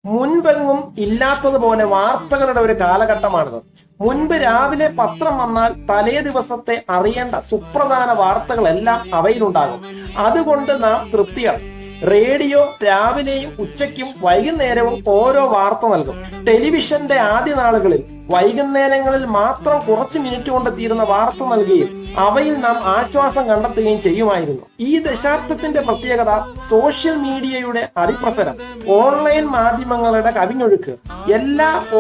മുൻപെങ്ങും ഇല്ലാത്തതുപോലെ വാർത്തകളുടെ ഒരു കാലഘട്ടമാണിത്. മുൻപ് രാവിലെ പത്രം വന്നാൽ തലേ ദിവസത്തെ അറിയേണ്ട സുപ്രധാന വാർത്തകളെല്ലാം അവയിലുണ്ടാകും. അതുകൊണ്ട് നാം തൃപ്തിയാണ്. റേഡിയോ രാവിലെയും ഉച്ചയ്ക്കും വൈകുന്നേരവും ഓരോ വാർത്ത നൽകും. ടെലിവിഷന്റെ ആദ്യ നാളുകളിൽ വൈകുന്നേരങ്ങളിൽ മാത്രം കുറച്ച് മിനിറ്റ് കൊണ്ട് തീരുന്ന വാർത്ത നൽകുകയും അവയിൽ നാം ആശ്വാസം കണ്ടെത്തുകയും ചെയ്യുമായിരുന്നു. ഈ ദശാബ്ദത്തിന്റെ പ്രത്യേകത സോഷ്യൽ മീഡിയയുടെ അതിപ്രസരം, ഓൺലൈൻ മാധ്യമങ്ങളുടെ കവിഞ്ഞൊഴുക്ക്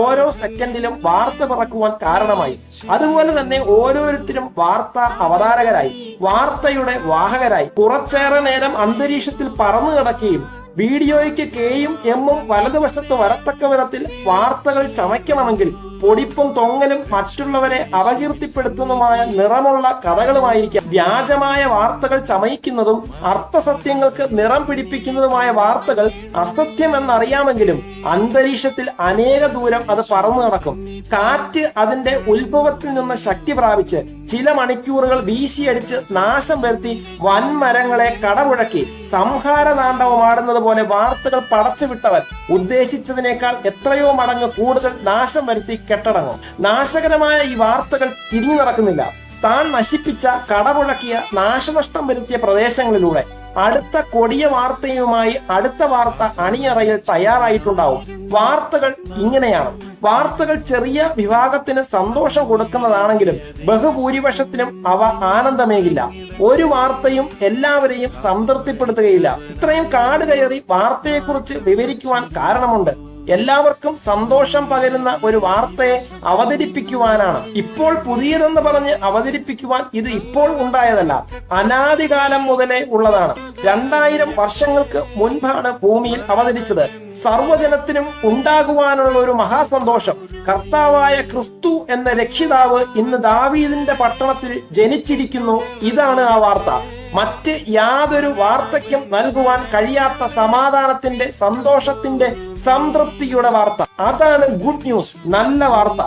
ഓരോ സെക്കൻഡിലും വാർത്ത പിറക്കുവാൻ കാരണമായി. അതുപോലെ തന്നെ ഓരോരുത്തരും വാർത്താ അവതാരകരായി, വാർത്തയുടെ വാഹകരായി. കുറച്ചേറെ നേരം അന്തരീക്ഷത്തിൽ പറന്നു കിടക്കുകയും വീഡിയോയ്ക്ക് കെയും എമ്മും വലതുവശത്ത് വരത്തക്ക വിധത്തിൽ വാർത്തകൾ ചമയ്ക്കണമെങ്കിൽ പൊടിപ്പും തൊങ്ങലും മറ്റുള്ളവരെ അപകീർത്തിപ്പെടുത്തുന്നതുമായ നിറമുള്ള കഥകളുമായിരിക്കാം. വ്യാജമായ വാർത്തകൾ ചമയിക്കുന്നതും അർത്ഥസത്യങ്ങൾക്ക് നിറം പിടിപ്പിക്കുന്നതുമായ വാർത്തകൾ അസത്യമെന്നറിയാമെങ്കിലും അന്തരീക്ഷത്തിൽ അനേക ദൂരം അത് പറന്നു നടക്കും. കാറ്റ് അതിന്റെ ഉത്ഭവത്തിൽ നിന്ന് ശക്തി പ്രാപിച്ച് ചില മണിക്കൂറുകൾ വീശിയടിച്ച് നാശം വരുത്തി വൻമരങ്ങളെ കടമുഴക്കി സംഹാര താണ്ഡവമാടുന്നത് പോലെ വാർത്തകൾ പടച്ചുവിട്ടവൻ ഉദ്ദേശിച്ചതിനേക്കാൾ എത്രയോ മടങ്ങ് കൂടുതൽ നാശം വരുത്തി കെട്ടടങ്ങും. നാശകരമായ ഈ വാർത്തകൾ തിരിഞ്ഞു നടക്കുന്നില്ല. താൻ നശിപ്പിച്ച, കടമുഴക്കിയ, നാശനഷ്ടം വരുത്തിയ പ്രദേശങ്ങളിലൂടെ അടുത്ത കൊടിയ വാർത്തയുമായി അടുത്ത വാർത്ത അണിയറയിൽ തയ്യാറായിട്ടുണ്ടാവും. വാർത്തകൾ ഇങ്ങനെയാണ്. വാർത്തകൾ ചെറിയ വിഭാഗത്തിന് സന്തോഷം കൊടുക്കുന്നതാണെങ്കിലും ബഹുഭൂരിപക്ഷത്തിനും അവ ആനന്ദമേകില്ല. ഒരു വാർത്തയും എല്ലാവരെയും സംതൃപ്തിപ്പെടുത്തുകയില്ല. ഇത്രയും കാട് കയറി വാർത്തയെക്കുറിച്ച് വിവരിക്കുവാൻ കാരണമുണ്ട്. എല്ലാവർക്കും സന്തോഷം പകരുന്ന ഒരു വാർത്തയെ അവതരിപ്പിക്കുവാനാണ്. ഇപ്പോൾ പുതിയതെന്ന് പറഞ്ഞ് അവതരിപ്പിക്കുവാൻ ഇത് ഇപ്പോൾ ഉണ്ടായതല്ല, അനാദികാലം മുതലേ ഉള്ളതാണ്. 2000 വർഷങ്ങൾക്ക് മുൻപാണ് ഭൂമിയിൽ അവതരിച്ചത്. സർവ്വജനത്തിനും ഉണ്ടാകുവാനുള്ള ഒരു മഹാസന്തോഷം. കർത്താവായ ക്രിസ്തു എന്ന രക്ഷിതാവ് ഇന്ന് ദാവീദിന്റെ പട്ടണത്തിൽ ജനിച്ചിരിക്കുന്നു. ഇതാണ് ആ വാർത്ത. മറ്റ് യാതൊരു വാർത്തയ്ക്കും നൽകുവാൻ കഴിയാത്ത സമാധാനത്തിന്റെ, സന്തോഷത്തിന്റെ, സംതൃപ്തിയുടെ വാർത്ത. അതാണ് ഗുഡ് ന്യൂസ്, നല്ല വാർത്ത.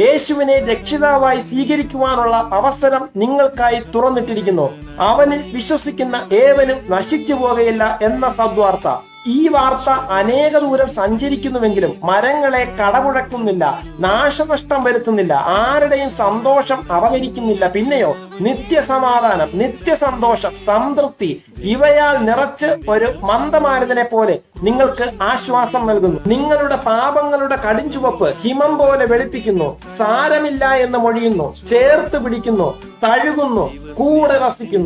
യേശുവിനെ രക്ഷിതാവായി സ്വീകരിക്കുവാനുള്ള അവസരം നിങ്ങൾക്കായി തുറന്നിട്ടിരിക്കുന്നു. അവനിൽ വിശ്വസിക്കുന്ന ഏവനും നശിച്ചു പോകുകയില്ല എന്ന സദ്വാർത്ത. ഈ വാർത്ത അനേക ദൂരം സഞ്ചരിക്കുന്നുവെങ്കിലും മരങ്ങളെ കടമുഴക്കുന്നില്ല, നാശനഷ്ടം വരുത്തുന്നില്ല, ആരുടെയും സന്തോഷം അപഹരിക്കുന്നില്ല. പിന്നെയോ നിത്യസമാധാനം, നിത്യസന്തോഷം, സംതൃപ്തി ഇവയാൽ നിറച്ച് ഒരു മന്ദമാരുതനെ പോലെ നിങ്ങൾക്ക് ആശ്വാസം നൽകുന്നു. നിങ്ങളുടെ പാപങ്ങളുടെ കടുംചുവപ്പ് ഹിമം പോലെ വെളുപ്പിക്കുന്നു. സാരമില്ല എന്ന് മൊഴിയുന്നു, ചേർത്ത് പിടിക്കുന്നു, തഴുകുന്നു, കൂടെ വസിക്കുന്നു.